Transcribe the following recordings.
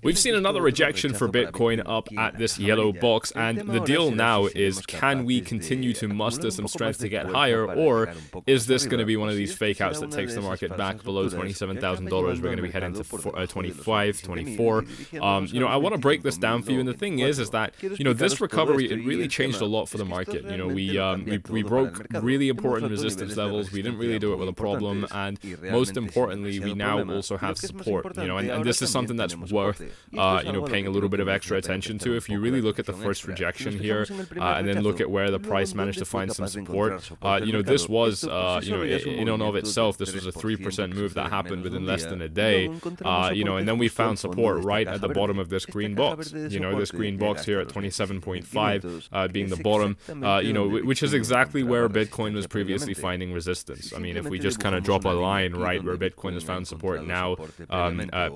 We've seen another rejection for Bitcoin up at this yellow box, and the deal now is, can we continue to muster some strength to get higher, or is this going to be one of these fake outs that takes the market back below $27,000? We're going to be heading to 25, 24. I want to break this down for you, and the thing is that, this recovery, it really changed a lot for the market. We broke really important resistance levels. We didn't really do it with a problem, and most importantly, we now also have support, and this is something that's worth paying a little bit of extra attention to. If you really look at the first rejection here, and then look at where the price managed to find some support, this was, in and of itself, this was a 3% move that happened within less than a day, and then we found support right at the bottom of this green box, this green box here at 27.5 being the bottom, which is exactly where Bitcoin was previously finding resistance. I mean, if we just kind of drop a line right where Bitcoin has found support now,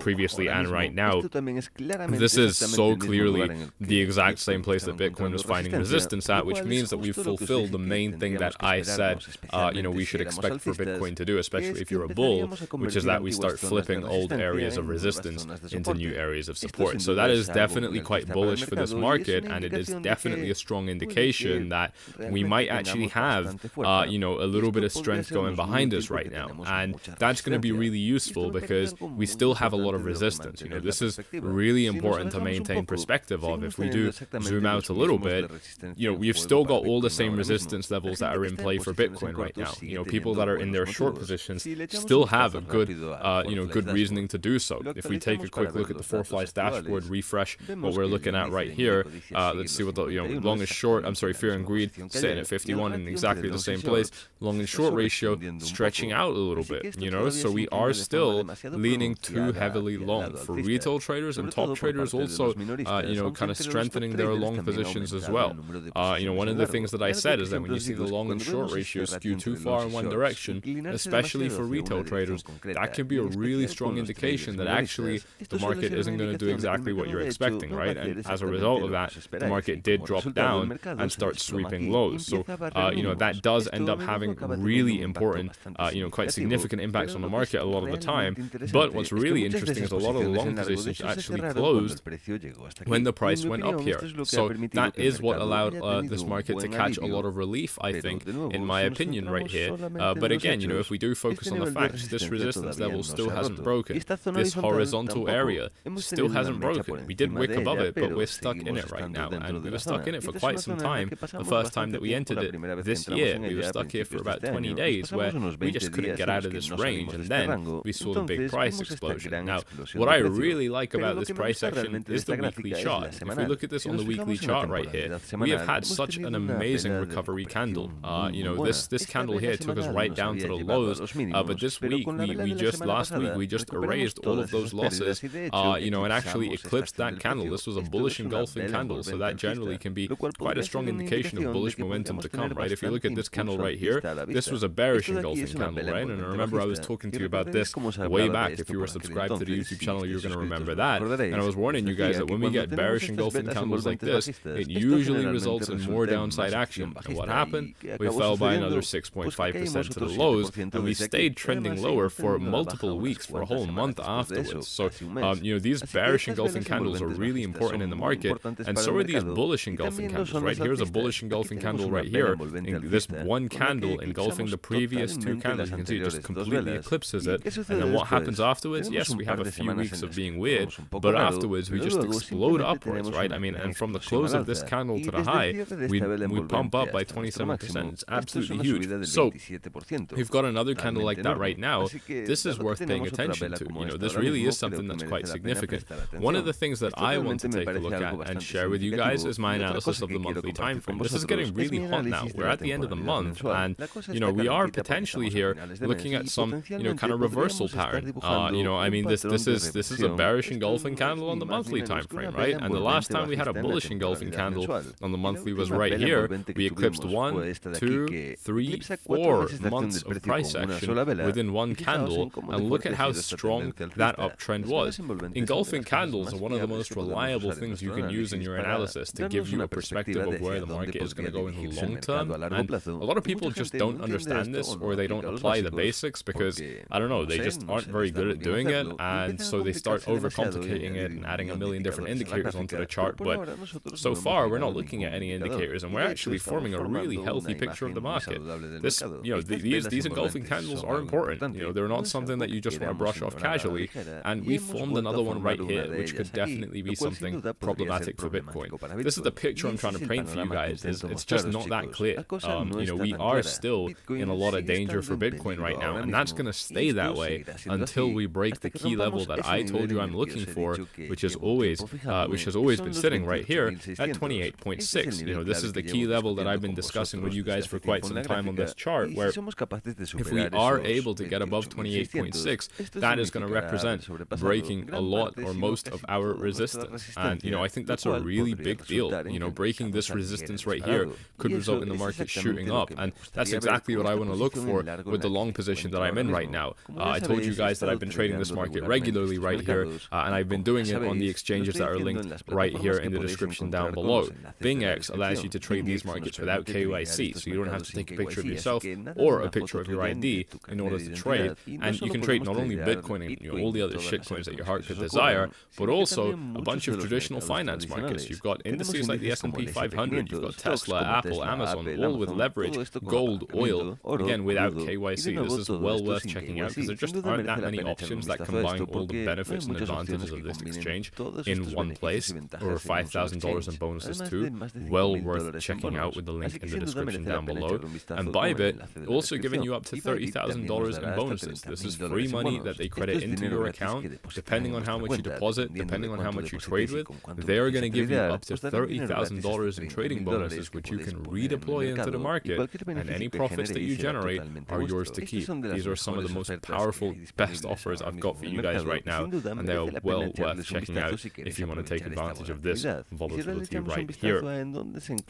previously and right now, this is so clearly the exact same place that Bitcoin was finding resistance at, which means that we've fulfilled the main thing that I said, we should expect for Bitcoin to do, especially if you're a bull, which is that we start flipping old areas of resistance into new areas of support. So that is definitely quite bullish for this market, and it is definitely a strong indication that we might actually have, a little bit of strength going behind us right now. And that's going to be really useful because we still have a lot of resistance. This is really important to maintain perspective of. If we do zoom out a little bit, we've still got all the same resistance levels that are in play for Bitcoin right now. People that are in their short positions still have a good, good reasoning to do so. If we take a quick look at the Forflies dashboard, refresh what we're looking at right here, let's see what the long and short, fear and greed sitting at 51 in exactly the same place. Long and short ratio stretching out a little bit, so we are still leaning too heavily long. For retail traders and top traders also, kind of strengthening their long positions as well. One of the things that I said is that when you see the long and short ratio skew too far in one direction, especially for retail traders, that can be a really strong indication that actually the market isn't going to do exactly what you're expecting, right? And as a result of that, the market did drop down and start sweeping lows. So, that does end up having really important, quite significant impacts on the market a lot of the time. But what's really interesting is a lot of the long positions actually closed when the price went up here. So that is what allowed this market to catch a lot of relief, I think, in my opinion, right here. But again, if we do focus on the facts, this resistance level still hasn't broken. This horizontal area still hasn't broken. We did wick above it, but we're stuck in it right now. And we were stuck in it for quite some time. The first time that we entered it this year, we were stuck here for about 20 days where we just couldn't get out of this range. And then we saw the big price explosion. Now, what I really like about this price action is the weekly chart. If we look at this on the weekly chart right here, we have had such an amazing recovery candle. This candle here took us right down to the lows, but this week, last week, we just erased all of those losses, and actually eclipsed that candle. This was a bullish engulfing candle, so that generally can be quite a strong indication of bullish momentum to come, right? If you look at this candle right here, this was a bearish engulfing candle, right? And I remember I was talking to you about this way back. If you were subscribed to the YouTube channel, you're going to remember that. And I was warning you guys that when we get bearish engulfing candles like this, it usually results in more downside action. And what happened? We fell by another 6.5% to the lows, and we stayed trending lower for multiple weeks, for a whole month afterwards. So, these bearish engulfing candles are really important in the market, and so are these bullish engulfing candles, right? Here's a bullish engulfing candle right here. This one candle engulfing the previous two candles. You can see it just completely eclipses it. And then what happens afterwards? Yes, we have a few weeks of being weird, but afterwards we just explode upwards, right? I mean, and from the close of this candle to the high, we pump up by 27%. It's absolutely huge. So, we've got another candle like that right now. This is worth paying attention to. This really is something that's quite significant. One of the things that I want to take a look at and share with you guys is my analysis of the monthly time frame. This is getting really hot now. We're at the end of the month, and we are potentially here looking at some kind of reversal pattern. I mean, this is a bearish engulfing candle on the monthly time frame, right? And the last time we had a bullish engulfing candle on the monthly was right here. We eclipsed 1, 2, 3, 4 months of price action within one candle, and look at how strong that uptrend was. Engulfing candles are one of the most reliable things you can use in your analysis to give you a perspective of where the market is going to go in the long term. And a lot of people just don't understand this, or they don't apply the basics because, I don't know, they just aren't very good at doing it, and so they start overcomplicating replicating it and adding a million different indicators onto the chart, but so far we're not looking at any indicators, and we're actually forming a really healthy picture of the market. This, these engulfing candles are important. They're not something that you just want to brush off casually, and we formed another one right here, which could definitely be something problematic for Bitcoin. This is the picture I'm trying to paint for you guys. It's just not that clear. We are still in a lot of danger for Bitcoin right now, and that's going to stay that way until we break the key level that I told you I'm looking for, which has always been sitting right here at 28.6. This is the key level that I've been discussing with you guys for quite some time on this chart, where if we are able to get above 28.6, that is going to represent breaking a lot or most of our resistance. And I think that's a really big deal. Breaking this resistance right here could result in the market shooting up, and that's exactly what I want to look for with the long position that I'm in right now. I told you guys that I've been trading this market regularly right here, and I've been doing it on the exchanges that are linked right here in the description down below. BingX allows you to trade these markets without KYC, so you don't have to take a picture of yourself or a picture of your ID in order to trade, and you can trade not only Bitcoin and all the other shitcoins that your heart could desire, but also a bunch of traditional finance markets. You've got indices like the S&P 500, you've got Tesla, Apple, Amazon, all with leverage, gold, oil, again without KYC. This is well worth checking out because there just aren't that many options that combine all the benefits and advantages of this exchange in one place, or $5,000 in bonuses too. Well worth checking out with the link in the description down below. And Bybit also giving you up to $30,000 in bonuses. This is free money that they credit into your account, depending on how much you deposit, depending on how much you trade with. They are going to give you up to $30,000 in trading bonuses, which you can redeploy into the market, and any profits that you generate are yours to keep. These are some of the most powerful, best offers I've got for you guys right now, and they are well worth checking out if you want to take advantage of this volatility right here.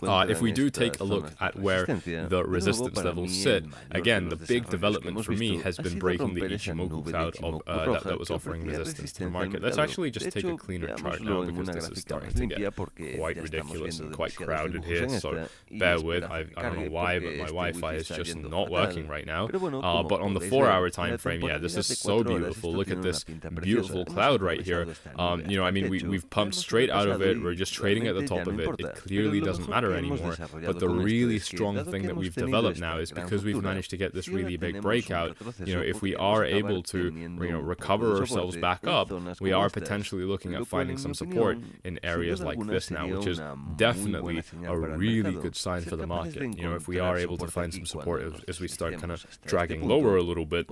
If we do take a look at where the resistance levels sit, again, the big development for me has been breaking the Ichimoku cloud that was offering resistance to the market. Let's actually just take a cleaner chart now, because this is starting to get quite ridiculous and quite crowded here, so bear with. I don't know why, but my Wi-Fi is just not working right now. But on the 4-hour time frame, yeah, this is so beautiful. Look at this beautiful cloud right here. We've pumped straight out of it. We're just trading at the top of it. It clearly doesn't matter anymore. But the really strong thing that we've developed now is because we've managed to get this really big breakout. If we are able to recover ourselves back up, we are potentially looking at finding some support in areas like this now, which is definitely a really good sign for the market. If we are able to find some support as we start kind of dragging lower a little bit,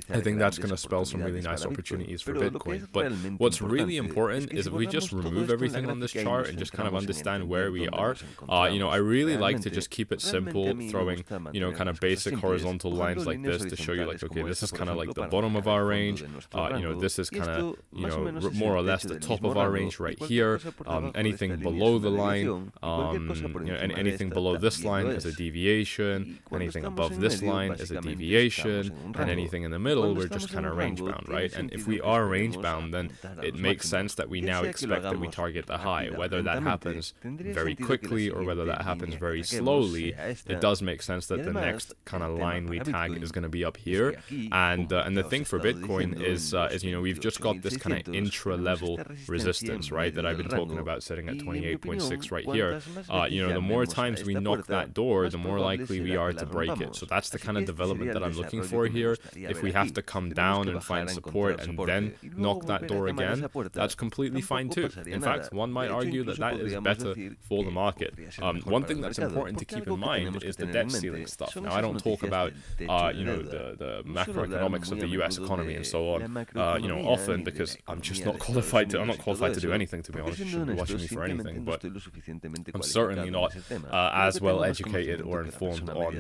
I think that's going to spell some really nice opportunities for Bitcoin. But what's really important is if we just remove everything on this chart and just kind of understand where we are. I really like to just keep it simple, throwing kind of basic horizontal lines like this to show you like, okay, this is kind of like the bottom of our range. This is kind of more or less the top of our range right here. Anything below the line, and anything below this line is a deviation. Anything above this line is a deviation, and anything in the middle, we're just kind of range bound, right? And if we are range bound, then it makes sense that we now expect that we target the high. Whether that happens very quickly or whether that happens very slowly, it does make sense that the next kind of line we tag is going to be up here. And the thing for Bitcoin is we've just got this kind of intra-level resistance, right, that I've been talking about, sitting at 28.6 right here. The more times we knock that door, the more likely we are to break it. So that's the kind of development that I'm looking for here. If we have to come down and find support and then knock that door again, that's completely fine too. In fact, one might argue that that is better for the market. One thing that's important to keep in mind is the debt ceiling stuff. Now, I don't talk about the macroeconomics of the US economy and so on often, because I'm just not qualified to do anything, to be honest. You shouldn't be watching me for anything, but I'm certainly not as well educated or informed on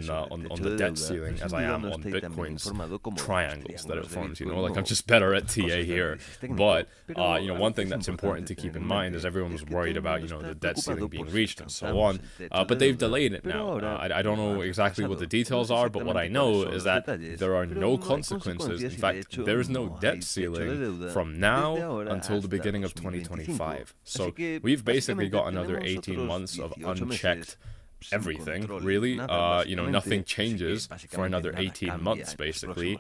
the debt ceiling as I am on Bitcoin's triangles that it forms. Like, I'm just better at TA here. But one thing that's important to keep in mind is everyone was worried about the debt ceiling being reached and so on, but they've delayed it now. I don't know exactly what the details are, but what I know is that there are no consequences. In fact, there is no debt ceiling from now until the beginning of 2025. So we've basically got another 18 months of unchecked everything, really. Nothing changes for another 18 months, basically.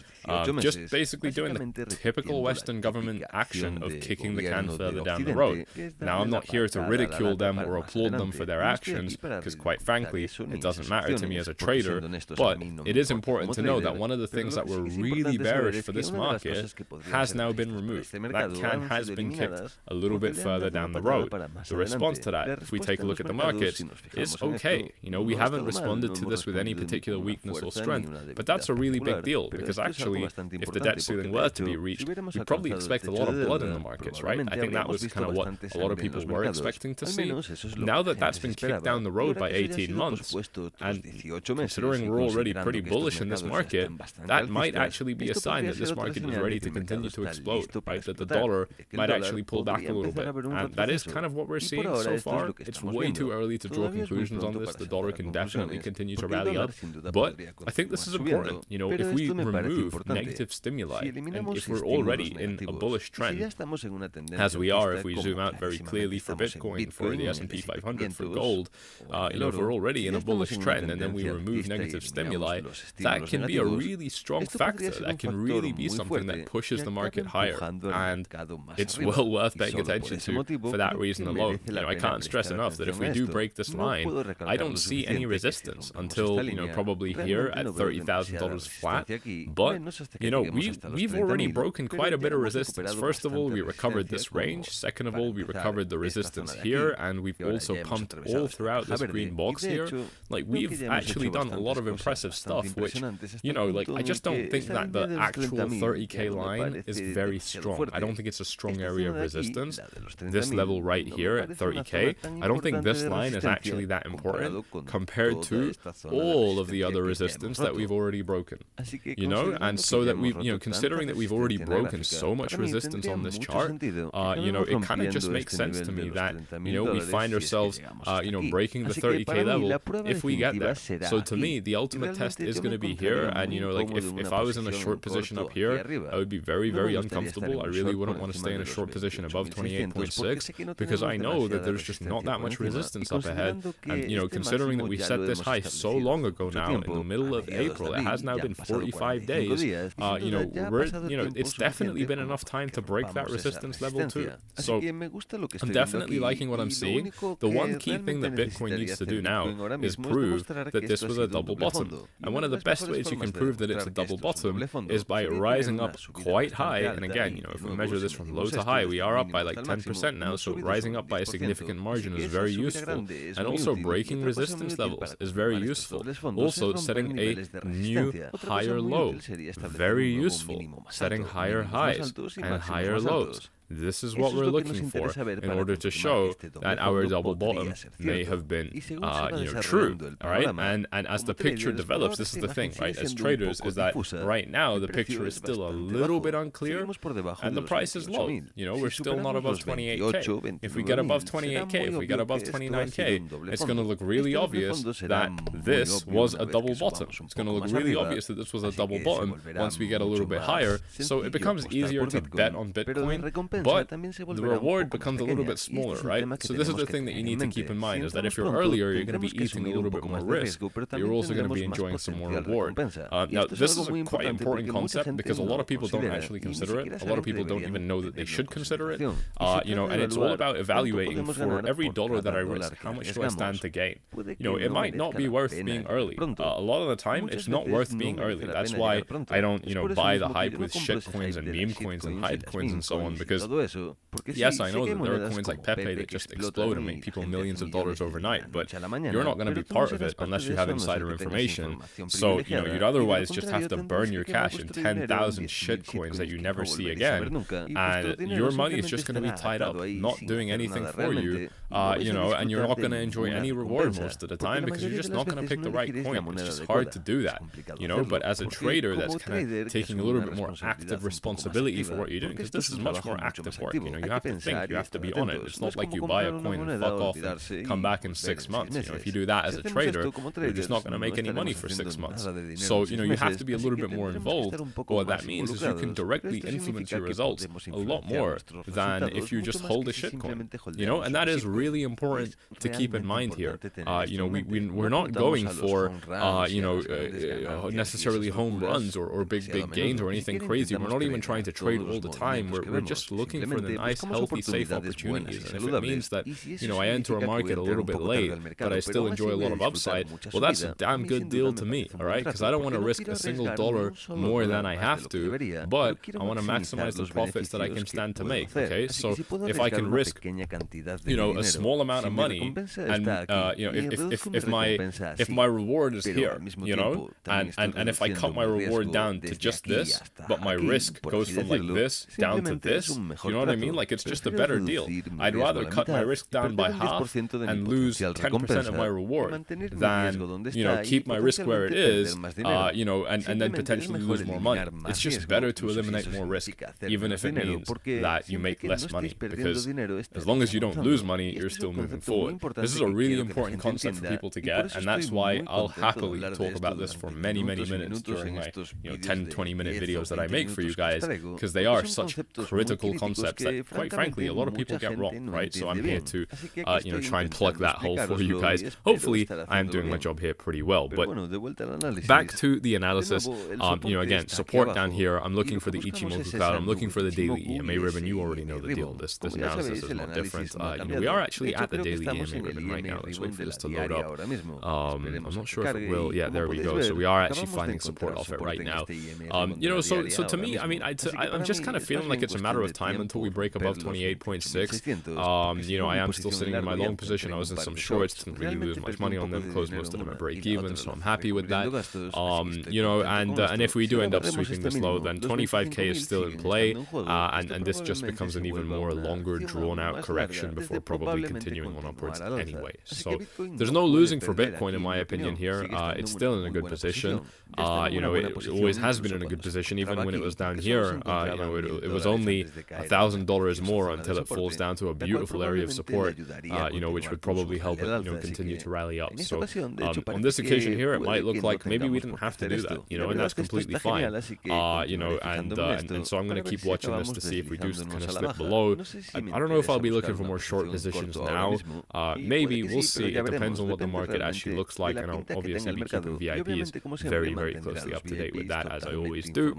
Just basically doing the typical Western government action of kicking the can further down the road. Now, I'm not here to ridicule them or applaud them for their actions, because quite frankly, it doesn't matter to me as a trader, but it is important to know that one of the things that were really bearish for this market has now been removed. That can has been kicked a little bit further down the road. The response to that, if we take a look at the markets, is okay. We haven't responded to this with any particular weakness or strength, but that's a really big deal, because actually, if the debt ceiling were to be reached, we'd probably expect a lot of blood in the markets, right? I think that was kind of what a lot of people were expecting to see. Now that that's been kicked down the road by 18 months, and considering we're already pretty bullish in this market, that might actually be a sign that this market is ready to continue to explode, right? That the dollar might actually pull back a little bit. And that is kind of what we're seeing so far. It's way too early to draw conclusions on this. The dollar can definitely continue to rally up, but I think this is important. If we remove negative stimuli, and if we're already in a bullish trend, as we are, if we zoom out very clearly for Bitcoin, for the S&P 500, for gold, if we're already in a bullish trend and then we remove negative stimuli, that can be a really strong factor. That can really be something that pushes the market higher, and it's well worth paying attention to for that reason alone. I can't stress enough that if we do break this line, I don't see any resistance until, probably here at $30,000 flat. But, we've already broken quite a bit of resistance. First of all, we recovered this range. Second of all, we recovered the resistance here, and we've also pumped all throughout this green box here. We've actually done a lot of impressive stuff, which, I just don't think that the actual 30K line is very strong. I don't think it's a strong area of resistance. This level right here at 30K, I don't think this line is actually that important compared to all of the other resistance that we've already broken. And so that we've, considering that we've already broken so much resistance on this chart, it kind of just makes sense to me that, we find ourselves, breaking the 30K level if we get there. So to me, the ultimate test is going to be here, and, if I was in a short position up here, I would be very, very uncomfortable. I really wouldn't want to stay in a short position above 28.6, because I know that there's just not that much resistance up ahead. And, considering that we set this high so long ago now, in the middle of April, it has now been 45 days, it's definitely been enough time to break that resistance level too. So I'm definitely liking what I'm seeing. The one key thing that Bitcoin needs to do now is prove that this was a double bottom. And one of the best ways you can prove that it's a double bottom is by rising up quite high. And again, if we measure this from low to high, we are up by like 10% now. So rising up by a significant margin is very useful. And also breaking resistance levels is very useful. Also setting a new higher low, very useful. Setting higher highs and higher lows. This is what we're looking for in order to show that our double bottom may have been, true, all right? And as the picture develops, this is the thing, right? As traders, is that right now the picture is still a little bit unclear, and the price is low. We're still not above 28K. If we get above 28K, if we get above 29K, it's going to look really obvious that this was a double bottom. It's going to look really obvious that this was a double bottom once we get a little bit higher. So it becomes easier to bet on Bitcoin, but the reward becomes a little bit smaller, right? So this is the thing that you need to keep in mind, is that if you're earlier, you're going to be eating a little bit more risk, but you're also going to be enjoying some more reward. Now, this is a quite important concept, because a lot of people don't actually consider it. A lot of people don't even know that they should consider it. And it's all about evaluating for every dollar that I risk, how much do I stand to gain? It might not be worth being early. A lot of the time, it's not worth being early. That's why I don't, buy the hype with shit coins and meme coins and hype coins and so on, because yes, I know that there are coins like Pepe that just explode and make people millions of dollars overnight, but you're not going to be part of it unless you have insider information. So, you'd otherwise just have to burn your cash in 10,000 shit coins that you never see again, and your money is just going to be tied up, not doing anything for you, and you're not going to enjoy any reward most of the time, because you're just not going to pick the right coin. It's just hard to do that, but as a trader that's kind of taking a little bit more active responsibility for what you're doing, because this is much more active effective work. You know, you have to think, you have to be on it. It's not like you buy a coin and fuck off and come back in 6 months. You know, if you do that as a trader, you're just not going to make any money for 6 months. So, you know, you have to be a little bit more involved. But what that means is you can directly influence your results a lot more than if you just hold a shitcoin. You know, and that is really important to keep in mind here. You know, we're not going for, you know, necessarily home runs or big gains or anything crazy. We're not even trying to trade all the time. We're just looking for the nice, healthy, safe opportunities. And if it means that, you know, I enter a market a little bit late, but I still enjoy a lot of upside, well, that's a damn good deal to me, all right? Because I don't want to risk a single dollar more than I have to, but I want to maximize the profits that I can stand to make, okay? So if I can risk, you know, a small amount of money, and you know, if my reward is here, you know, and if I cut my reward down to just this, but my risk goes from like this down to this, you know what I mean? Like, it's just a better deal. I'd rather cut my risk down by half and lose 10% of my reward than, you know, keep my risk where it is, you know, and then potentially lose more money. It's just better to eliminate more risk, even if it means that you make less money, because as long as you don't lose money, you're still moving forward. This is a really important concept for people to get, and that's why I'll happily talk about this for many minutes during my, you know, 10-20 minute videos that I make for you guys, because they are such critical concepts that, quite frankly, a lot of people get wrong, right? So I'm here to, you know, try and plug that hole for you guys. Hopefully, I'm doing my job here pretty well. But back to the analysis, you know, again, support down here. I'm looking for the Ichimoku cloud. I'm looking for the daily EMA ribbon. You already know the deal. This analysis is not different. You know, we are actually at the daily EMA ribbon right now. Let's wait for this to load up. I'm not sure if it will. Yeah, there we go. So we are actually finding support off it right now. You know, so to me, I mean, I'm just kind of feeling like it's a matter of time until we break above 28.6. You know, I am still sitting in my long position. I was in some shorts, didn't really lose much money on them, closed most of them at break even, so I'm happy with that. You know, and if we do end up sweeping this low, then 25k is still in play, and this just becomes an even more longer, drawn-out correction before probably continuing on upwards anyway. So there's no losing for Bitcoin, in my opinion, here. It's still in a good position. You know, it always has been in a good position, even when it was down here. You know, it was only $1,000 more until it falls down to a beautiful area of support, you know, which would probably help it, you know, continue to rally up. So on this occasion here, it might look like maybe we didn't have to do that, you know, and that's completely fine. You know, and so I'm going to keep watching this to see if we do kind of slip below. I don't know if I'll be looking for more short positions now. Maybe, we'll see. It depends on what the market actually looks like, and I'll obviously be keeping VIPs very closely up to date with that, as I always do.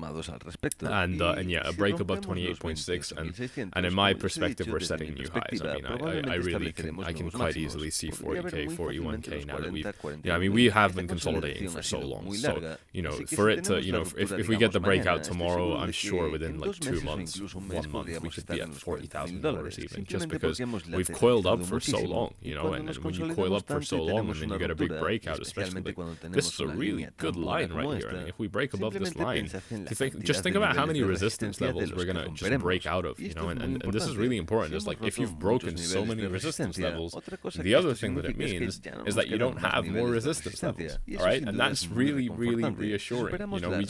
And yeah, a break above 28.6, and in my perspective, we're setting new highs. I mean, I really can quite easily see 40k, 41k now that we've, yeah, I mean, we have been consolidating for so long. So, you know, for it to, you know, if we get the breakout tomorrow, I'm sure within like 2 months, 1 month, we could be at $40,000 even, just because we've coiled up for so long, you know, and when you coil up for so long and then you get a big breakout, especially, this is a really good line right here. I mean, if we break above this line, just think about how many resistance levels we're gonna just break out of, you know, and this is really important. It's like, if you've broken so many resistance levels, the other thing that it means is that you don't have more resistance levels, all right? And that's really reassuring. You know,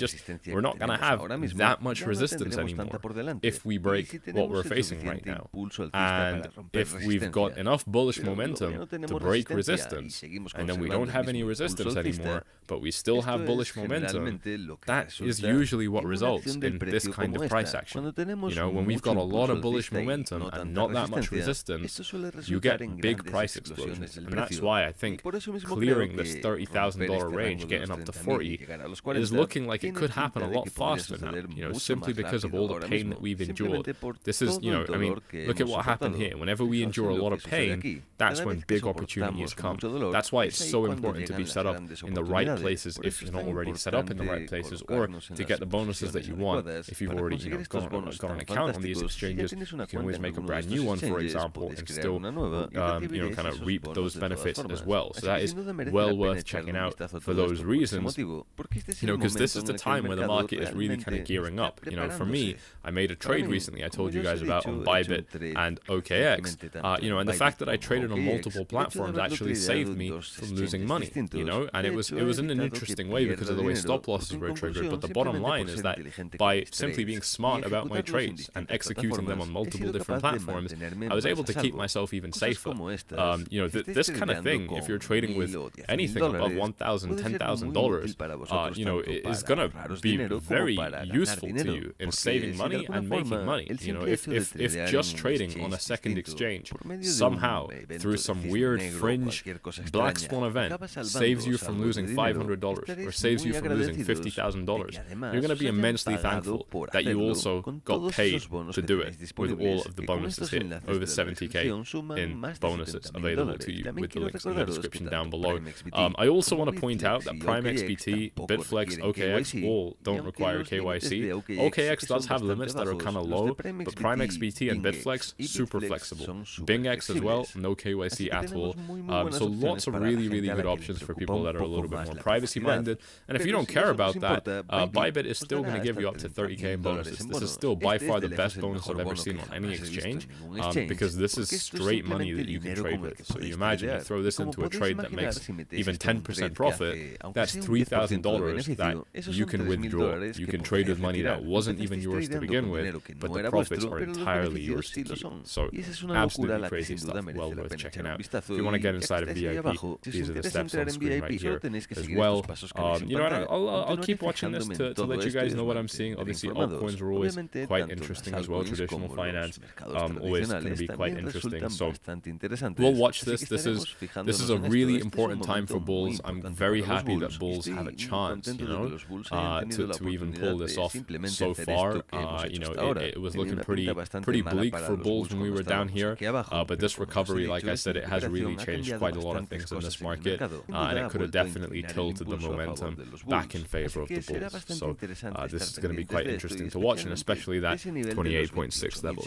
we're not gonna have that much resistance anymore if we break what we're facing right now. And if we've got enough bullish momentum to break resistance, and then we don't have any resistance anymore, but we still have bullish momentum, that is usually what results in this kind of price action. You know, when we've got a lot of bullish momentum and not that much resistance, you get big price explosions. And that's why I think clearing this $30,000 range, getting up to 40, is looking like it could happen a lot faster now, you know, simply because of all the pain that we've endured. This is, you know, I mean, look at what happened here. Whenever we endure a lot of pain, that's when big opportunities come. That's why it's so important to be set up in the right places if you're not already set up in the right places, or to get the bonuses that you want. If you've already, you know, got an account on these exchanges, you can always make a brand new one, for example, and still, you know, kind of reap those benefits as well. So that is well worth checking out for those reasons, you know, because this is the time where the market is really kind of gearing up. You know, for me, I made a trade recently I told you guys about on Bybit and OKX, you know, and the fact that I traded on multiple platforms actually saved me from losing money, you know, and it was in an interesting way because of the way stop losses were triggered. But the bottom line is that by simply being smart about my trades and executing them on multiple different platforms, I was able to keep myself even safer. This kind of thing, if you're trading with anything above $1,000, $10,000, is gonna be very useful to you in saving money and making money. If just trading on a second exchange somehow through some weird fringe black swan event saves you from losing $500 or saves you from losing $50,000, you're going to be immensely thankful that you also got paid to do it with all of the bonuses here, over 70k in bonuses available to you with the links in the description down below. I also want to point out that Prime XBT, Bitflex, OKX all don't require KYC. OKX does have limits that are kind of low, but Prime XBT and Bitflex, super flexible. BingX as well, no KYC at all. So lots of really good options for people that are a little bit more privacy minded. And if you don't care about that, Bybit is still going to give you up to 30k in bonuses. This is still by far the best bonus I've ever seen on any exchange, because this is straight money that you can trade with. So you imagine you throw this into a trade that makes even 10% profit, that's $3,000 that you can withdraw. You can trade with money that wasn't even yours to begin with, but the profits are entirely yours to keep. So absolutely crazy stuff, well worth checking out. If you want to get inside of VIP, these are the steps on screen right here as well. I'll keep watching this to let you guys know what I'm seeing. Obviously, altcoins are always quite interesting as well. Traditional finance always going to be quite interesting. So we'll watch this. This is a really important time for bulls. I'm very happy that bulls have a chance, to even pull this off so far. It was looking pretty bleak for bulls when we were down here, but this recovery, like I said, it has really changed quite a lot of things in this market, and it could have definitely tilted the momentum back in favor of the bulls. So this is going to be quite interesting to watch, and especially that 28.6 level.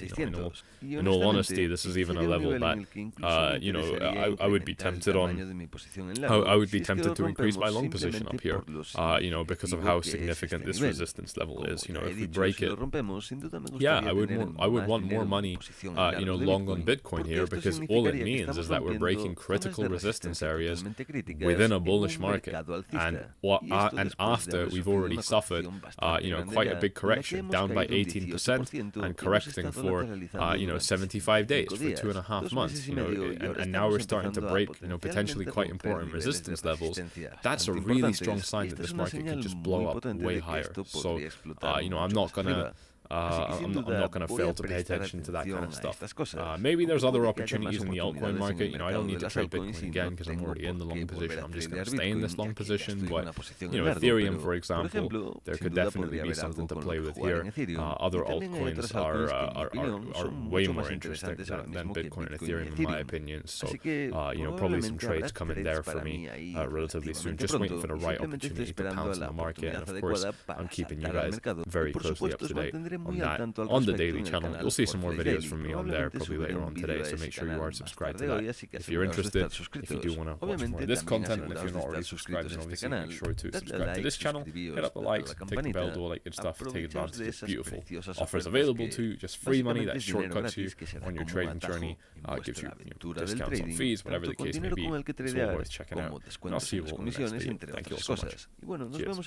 In all honesty, this is even a level that I would be tempted on. I would be tempted to increase my long position up here, because of how significant this resistance level is. If we break it, I would want more money, long on Bitcoin here, because all it means is that we're breaking critical resistance areas within a bullish market, and after we've already suffered, quite a big correction, down by 18%, and correcting for 75 days, for 2.5 months, and now we're starting to break, potentially quite important resistance levels. That's a really strong sign that this market could just blow up way higher. So, I'm not gonna fail to pay attention to that kind of stuff. Maybe there's other opportunities in the altcoin market. I don't need to trade Bitcoin again because I'm already in the long position. I'm just going to stay in this long position. But Ethereum, for example, there could definitely be something to play with here. Other altcoins are way more interesting than Bitcoin and Ethereum, in my opinion. So probably some trades coming there for me relatively soon. Just waiting for the right opportunity to pounce in the market. And of course, I'm keeping you guys very closely up to date on that on the daily channel. You'll see some more videos from me on there probably later on today, so make sure you are subscribed to that if you're interested. If you do want to watch more of this content, and if you're not already subscribed, then obviously make sure to subscribe to this channel, hit up the likes, tick the bell, do all that good stuff, take advantage of beautiful offers available to you, just free money that shortcuts you on your trading journey, gives you discounts on fees, whatever the case may be. It's all worth checking out, and I'll see you all in the next video. Thank you all so much. Cheers.